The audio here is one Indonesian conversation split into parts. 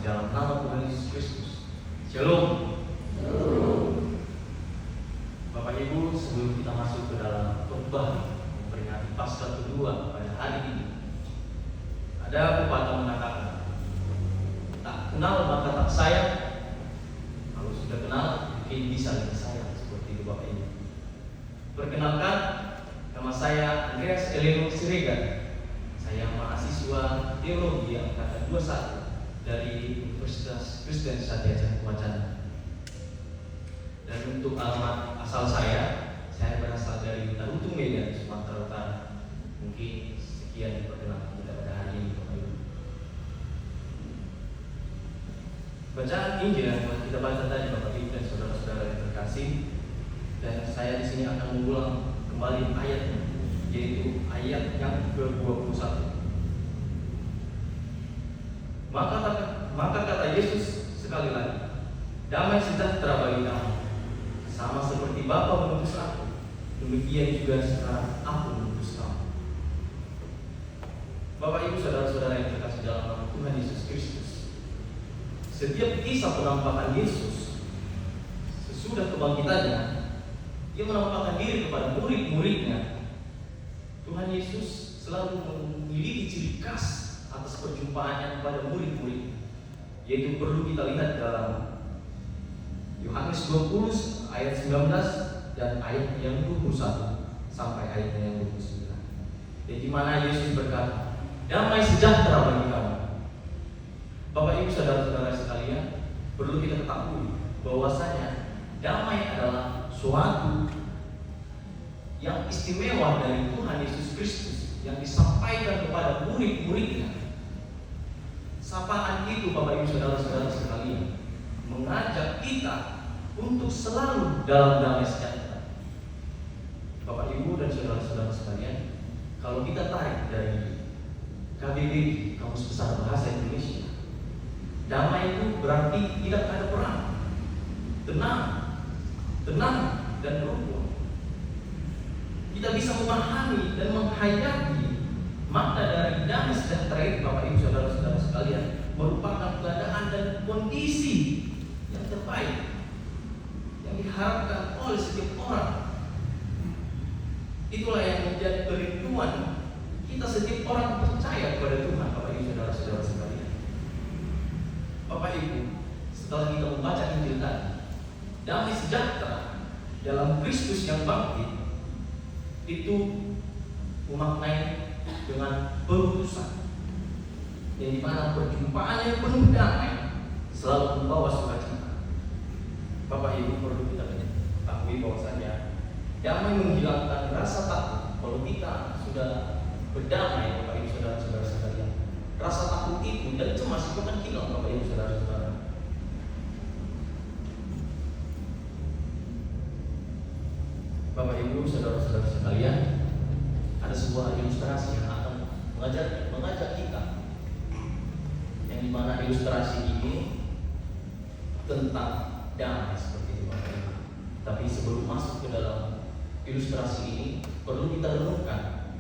dalam nama Tuhan Yesus Kristus. Shalom. Bapak Ibu, sebelum kita masuk ke dalam khotbah memperingati Paskah kedua pada hari ini, ada pepatah mengatakan, tak kenal maka tak sayang. Kalau sudah kenal, mungkin bisa lebih sayang. Seperti itu Bapak Ibu. Perkenalkan, nama saya Andreas Eleno Siregar. Saya mahasiswa teologi angkatan 21 dari Universitas Kristen Satya Wacana. Dan untuk alamat asal saya berasal dari Tarutung Medan, Sumatera Utara. Mungkin sekian perkenalan kita pada hari ini, Bapak Ibu. Bacaan Injil yang kita baca tadi, Bapak Ibu dan saudara-saudara yang terkasih, dan saya di sini akan mengulang kembali ayatnya, yaitu ayat yang ke-21. Maka kata Yesus sekali lagi, damai sejahtera bagi kamu. Sama seperti Bapa mengutus aku, demikian juga sekarang aku mengutus kamu. Bapak Ibu saudara-saudara yang terkasih dalam nama Tuhan Yesus Kristus, setiap kisah penampakan Yesus sesudah kebangkitannya, Dia menampakkan diri kepada murid-muridnya. Tuhan Yesus selalu memiliki ciri khas atas perjumpaannya kepada murid-murid, yaitu perlu kita lihat dalam Yohanes 20 ayat 19 dan ayat yang 21 sampai ayat yang 29. Di mana Yesus berkata, damai sejahtera bagi kamu. Bapak Ibu saudara-saudara sekalian, perlu kita ketahui bahwasanya damai adalah suatu yang istimewa dari Tuhan Yesus Kristus yang disampaikan kepada murid-muridnya. Sapaan itu, Bapak Ibu saudara-saudara sekalian, mengajak kita untuk selalu dalam damai sejahtera. Bapak Ibu dan saudara-saudara sekalian, kalau kita tarik dari KBBI, Kamus Besar Bahasa Indonesia, damai itu berarti tidak ada perang, tenang dan rukun. Kita bisa memahami dan menghayati makna dari damai sejahtera itu, Bapak Ibu saudara-saudara sekalian, merupakan keadaan dan kondisi yang terbaik yang diharapkan oleh setiap orang. Itulah yang menjadi kerinduan kita setiap orang percaya kepada Tuhan, Bapak Ibu saudara-saudara sekalian. Bapak Ibu, setelah kita membaca Injil tadi, damai sejahtera dalam Kristus yang bangkit itu memaknai dengan berurusan, yang dimana perjumpaan yang penuh damai selalu membawa sukacita. Bapak Ibu perlu kita ketahui bahwasanya damai menghilangkan rasa takut. Kalau kita sudah berdamai, Bapak Ibu saudara-saudara sekalian, rasa takut itu dan cemas itu akan hilang, Bapak Ibu saudara-saudara. Bapak Ibu saudara-saudara sekalian, ada sebuah ilustrasi yang akan mengajak kita, yang dimana ilustrasi ini tentang damai seperti itu, Bapak Ibu. Tapi sebelum masuk ke dalam ilustrasi ini, perlu kita renungkan,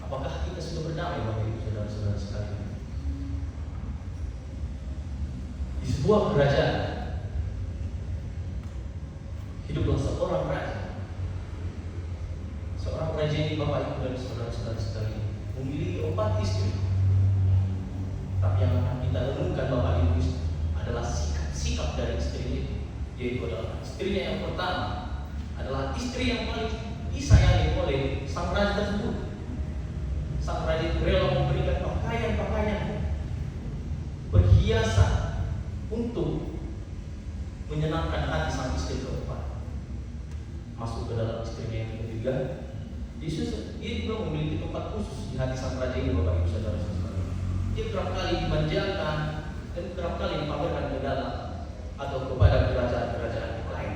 apakah kita sudah berdamai, Bapak Ibu saudara-saudara sekalian? Di sebuah kerajaan hiduplah seorang raja. Seorang raja ini, Bapak Ibu dan saudara-saudara sekalian, memiliki 4 istri. Tapi yang akan kita renungkan, Bapak Ibu, adalah sikap dari istri itu, yaitu adalah istrinya yang pertama adalah istri yang paling disayangi oleh sang raja tersebut. Sang raja itu rela memberikan pakaian-pakaian, perhiasan untuk menyenangkan hati sang istri keempat. Masuk ke dalam istrinya yang ketiga, dia juga memiliki tempat khusus di hati sang raja ini, Bapak Ibu saudara-saudara. Dia kerap kali dimanjakan dan kerap kali dipamerkan ke dalam atau kepada kerajaan-kerajaan lain.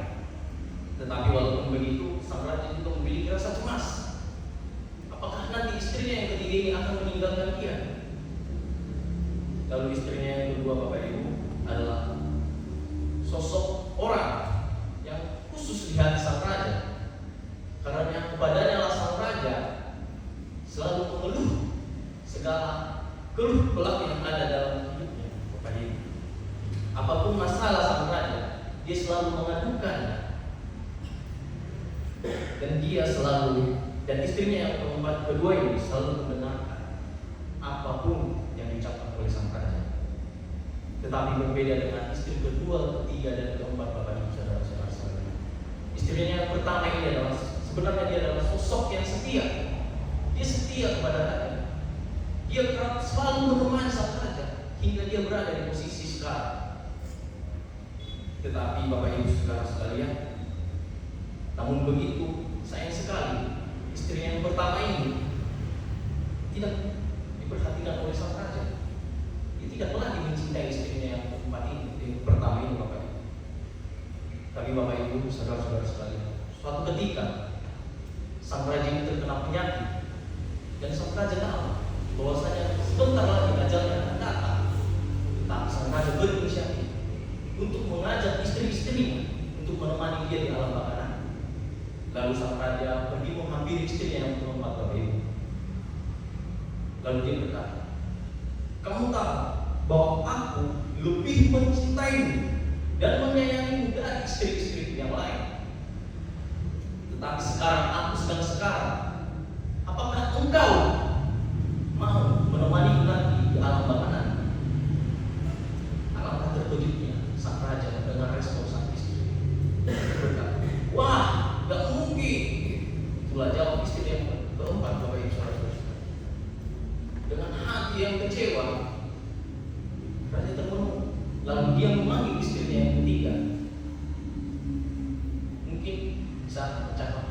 Tetapi walaupun begitu, sang raja juga memiliki rasa cemas. Apakah nanti istrinya yang ketiga ini akan meninggalkan dia? Lalu istrinya yang kedua, Bapak Ibu, adalah sosok orang yang khusus di hati sang raja, karena kepadanya lah sang raja selalu mengeluh segala keluh belak yang ada dalam hidupnya, Bapak Ibu. Apapun masalah sang raja, dia selalu mengadukannya. Dan dia selalu, dan istrinya yang kedua ini selalu membenarkan apapun yang diucapkan oleh sang raja. Tetapi berbeda dengan istri kedua, ketiga, dan keempat, Bapak Ibu saudara-saudara sekalian. Istrinya yang pertama ini adalah sebenarnya dia adalah sosok yang setia. Dia setia kepada raja. Dia selalu menemani sang raja hingga dia berada di posisi sekarang. Tetapi Bapak Ibu saudara sekalian, namun begitu sayang sekali istri yang pertama ini tidak diperhatikan oleh sang raja. Dia tidak lagi mencintai istrinya yang keempat ini, yang pertama ini, Bapak Ibu. Tapi Bapak Ibu saudara-saudara sekalian, suatu ketika sang raja ini terkena penyakit dan sang raja tahu bahwasanya sebentar lagi ajalnya akan datang. Tetapi sang raja berinisiatif untuk mengajak istri-istrinya untuk menemani dia di alam baka nanti. Lalu sang raja pergi menghampiri istrinya yang keempat, Bapak Ibu. Lalu dia berkata, "Kamu tahu bahwa aku lebih mencintaimu dan menyayangimu dari istri-istri yang lain. Tetapi sekarang aku sedang sekarang. Apakah engkau mau menemani nanti di alam baka nanti?" Alangkah terkejutnya sang raja mendengar respon sang istri. Berkata, "Wah, gak mungkin." Itulah jawab istri yang keempat, Bapak Ibu saudara-saudara. Dengan hati yang kecewa, raja termenung. Lalu dia memanggil istrinya yang ketiga. Mungkin bisa bercakap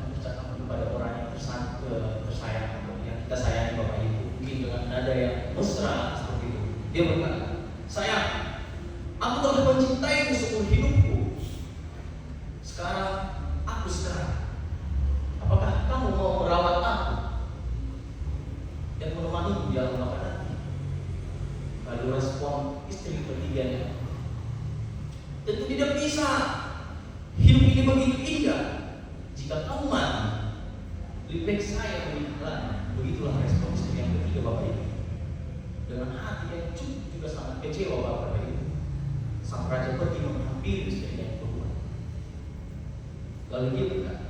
kepada orang yang tersayang, yang kita sayangi, Bapak Ibu. Mungkin dengan nada yang mesra seperti itu. Dia berkata, "Sayang, aku telah mencintaimu seumur hidupku. Sekarang aku sekarang. Apakah kamu mau merawat aku dan menemaniku di alam baka nanti?" Lalu respon istri ketiganya, "Tentu tidak bisa. Hidup ini begitu indah. Jika kamu mati, lebih baik saya meninggalkan." Begitulah respon istri yang ketiga, Bapak Ibu. Dengan hati yang cukup juga sangat kecewa, Bapak Ibu, sang raja pergi menghampiri istrinya yang kedua. Lalu dia berkata,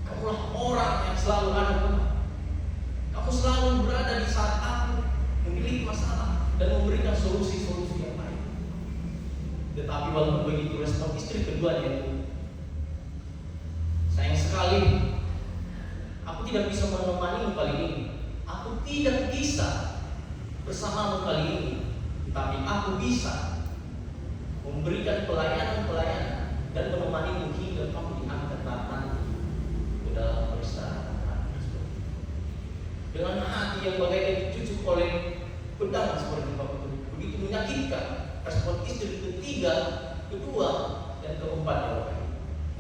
"Kamulah orang yang selalu ada benar. Kamu selalu berada di saat aku memiliki masalah dan memberikan solusi-solusi yang baik." Tetapi walaupun begitu respon istri keduanya itu, "Sayang sekali, aku tidak bisa menemanimu kali ini. Aku tidak bisa bersamamu kali ini. Tapi aku bisa memberikan pelayanan dan menemanimu hingga kamu diangkat nanti ke dalam peristirahatan." Dengan hati yang bagaikan dicucuk oleh pedang seperti Bapak itu, begitu menyakitkan respon istri ketiga, kedua, dan keempat, Bapak.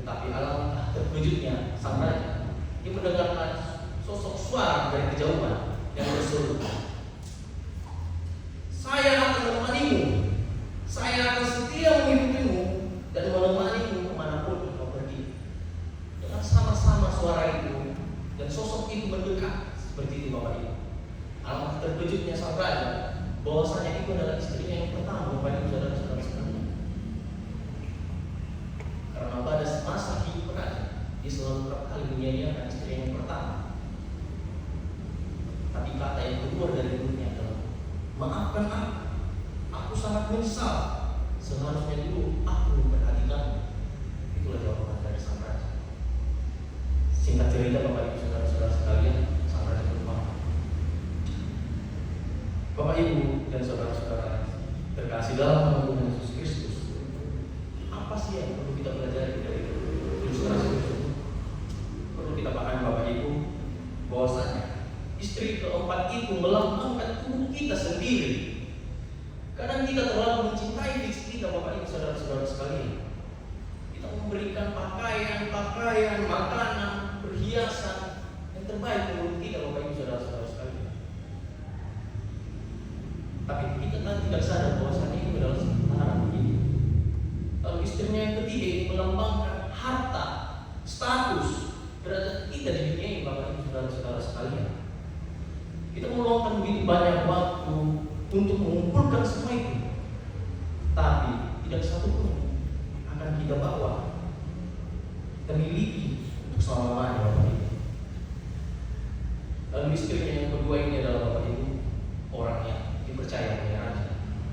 Tetapi alangkah terkejutnya sang raja. Dia mendengarkan sosok suara dari kejauhan yang berseru, "Saya akan menemanimu. Saya akan setia mengikutimu dan menemanimu kemanapun kau pergi." Dengan sama-sama suara itu dan sosok itu mendekat seperti itu, Bapak Ibu. Alangkah terkejutnya sang raja bahwasanya itu adalah istrinya yang pertama, Bapak Ibu saudara-saudara sekalian. Karena pada masa hidup raja, dia selalu kerap kali menyia-nyiakan istrinya yang pertama. Tapi kata yang keluar dari mulutnya adalah, "Maafkan aku sangat menyesal. Seharusnya dulu aku memperhatikanmu." Itulah jawaban dari sang raja. Singkat cerita, Bapak Ibu saudara-saudara sekalian, sang raja berkata, Bapak Ibu dan saudara-saudara terkasih dalam nama Tuhan Yesus Kristus, apa sih yang perlu kita pelajari dari ilustrasi tersebut? Perlu kita pahami, Bapak Ibu, bahwasanya istri keempat itu melambangkan tubuh kita sendiri. Kadang kita terlalu mencintai diri kita, Bapak Ibu saudara-saudara sekalian. Kita memberikan pakaian, makanan, perhiasan yang terbaik menurut kita, Bapak Ibu saudara-saudara sekalian. Tapi kita tidak sadar bahwasanya itu adalah sementara begini. Lalu istrinya yang ketiga ini melambangkan harta, status, derajat kita di dunia ini, Bapak Ibu saudara-saudara sekalian. Kita meluangkan begitu banyak waktu untuk mengumpulkan semua itu.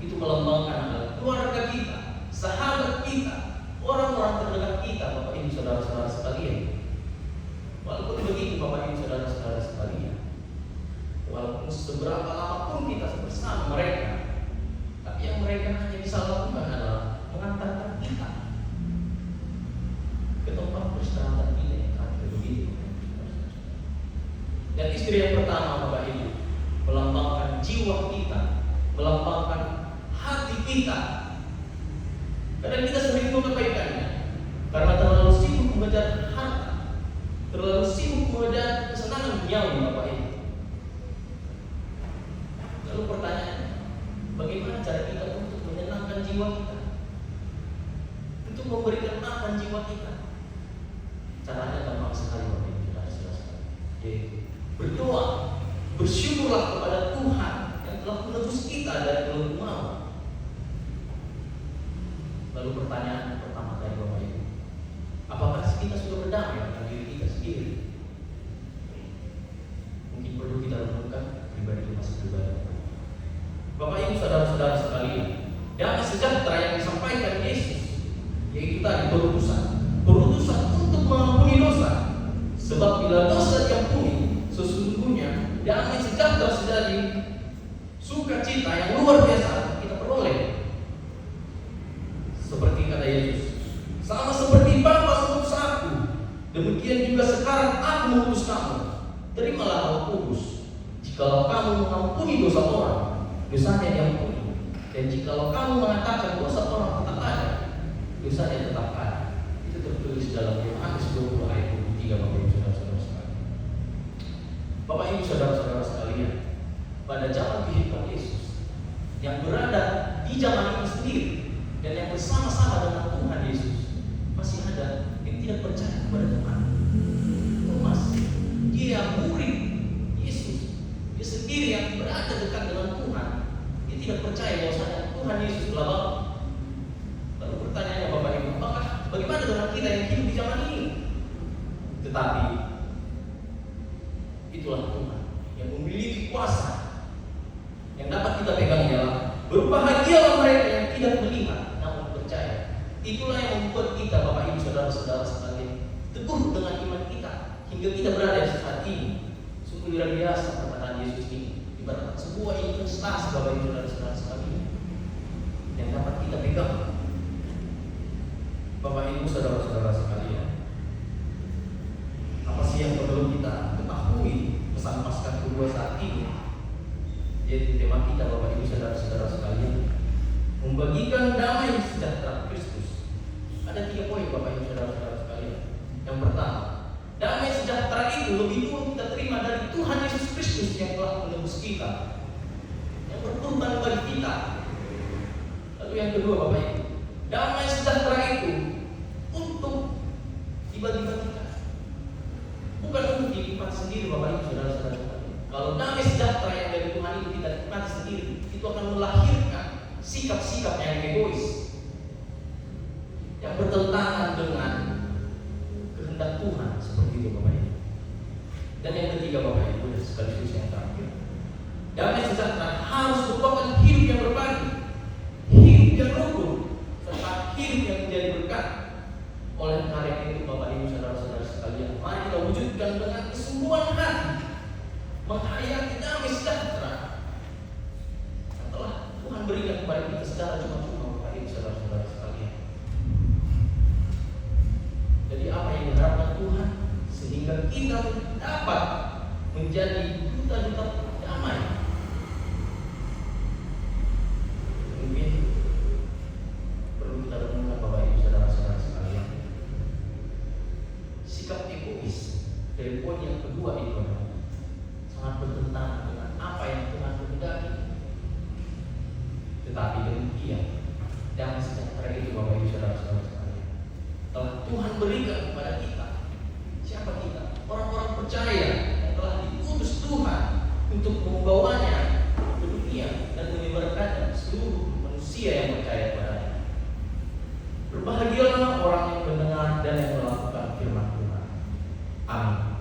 itu melambangkan adalah keluarga kita, sahabat kita, orang-orang terdekat kita, Bapak Ibu saudara-saudara sekalian. Walaupun begitu Bapak Ibu saudara-saudara sekalian, walaupun seberapa lama pun kita bersama mereka, tapi yang mereka hanya bisa lakukan adalah mengantarkan kita ke tempat peristirahatan kita yang terakhir begitu. Dan istri yang pertama Bapak Ibu melambangkan jiwa kita, melambangkan hati kita. Kadang kita sering mengabaikannya karena terlalu sibuk mengejar harta, terlalu sibuk mengejar kesenangan duniawi Bapak Ibu. Lalu pertanyaannya, bagaimana cara kita untuk menyenangkan jiwa kita, untuk memberikan makan jiwa kita? Caranya gampang sekali Bapak Ibu saudara-saudara, yaitu berdoa, bersyukurlah kepada Tuhan yang telah menebus kita dari belenggu maut. Lalu pertanyaan pertama tadi Bapak Ibu, apakah kita sudah berdamai dengan diri kita sendiri? Mungkin perlu kita renungkan pribadi masing pribadi. Bapak Ibu saudara-saudara sekalian, damai sejahtera yang disampaikan Yesus, yaitu tadi berutusan untuk mengampuni dosa. Sebab bila dosa diampuni, sesungguhnya damai sejahtera sejadi sukacita yang luar biasa kita peroleh. Seperti kata Yesus, sama seperti Bapa mengutus aku, demikian juga sekarang aku mengutus kamu. Terimalah Roh Kudus. Jikalau kamu mengampuni dosa orang, dosanya diampuni. Dan jikalau kamu mengatakan dosa orang tetap ada, dosanya tetap ada. Itu tertulis dalam Yohanes 20 ayat 23 Bapak Ibu saudara-saudara sekalian. Bapak Ibu saudara-saudara sekalian, pada zaman kehidupan Yesus yang berada di zaman ini sendiri dan yang bersama-sama dengan Tuhan Yesus, masih ada yang tidak percaya kepada Tuhan. Thomas, dia murid Yesus, dia sendiri yang berada dekat dengan Tuhan, dia tidak percaya bahwa Tuhan Yesus telah bangkit. Lalu pertanyaannya Bapak Ibu, apakah bagaimana dengan kita yang hidup di zaman ini? Tetapi itulah Tuhan yang memiliki kuasa yang dapat kita pegang ialah berbahagialah mereka yang tidak melihat namun percaya. Itulah yang membuat kita Bapak Ibu saudara-saudara sekalian teguh dengan iman kita hingga kita berada di saat ini. Sungguh luar biasa perkataan Yesus ini, ibarat sebuah investasi Bapak Ibu saudara-saudara sekalian yang dapat kita pegang. Bapak Ibu saudara-saudara sekalian, apa sih yang perlu kita ketahui pesan Paskah kedua saat ini? Jadi tema kita Bapak Ibu saudara-saudara sekalian, membagikan damai sejahtera Kristus. Ada 3 poin Bapak Ibu saudara-saudara sekalian. Yang pertama, damai sejahtera itu lebih dulu kita terima dari Tuhan Yesus Kristus yang telah menebus kita, yang berkorban bagi kita. Lalu yang kedua Bapak Ibu, damai sejahtera itu untuk dibagi-bagikan, bukan untuk dinikmati sendiri Bapak Ibu saudara-saudara sekalian. Kalau damai sejahtera yang dari Tuhan itu kita nikmati sendiri, itu akan melahirkan sikap-sikap yang egois, yang bertentangan dengan kehendak Tuhan, seperti itu Bapak Ibu. Dan yang ketiga Bapak Ibu, dan sekaligus yang terakhir, damai sejahtera harus merupakan hidup yang berbagi, hidup yang rukun, serta hidup yang menjadi berkat. Oleh karena itu Bapak Ibu saudara-saudara sekalian, mari kita wujudkan dengan kesungguhan hati menghayati damai sejahtera yang telah Tuhan berikan kepada kita secara cuma-cuma Bapak Ibu saudara-saudara sekalian. Jadi apa yang diharapkan Tuhan sehingga kita dapat menjadi duta-duta damai. Mungkin perlu kita renungkan Bapak Ibu saudara-saudara sekalian. Sikap egois dari poin yang kedua itu sangat bertentangan dengan apa yang Tuhan kehendaki. Tetapi demikian, damai sejahtera itu Bapak Ibu saudara-saudara sekalian telah Tuhan berikan kepada kita. Siapa kita? Orang-orang percaya yang telah diutus Tuhan untuk membawanya ke dunia dan menyebarkan seluruh manusia yang percaya kepada-Nya. Berbahagialah orang yang mendengar dan yang melakukan firman Tuhan. Amin.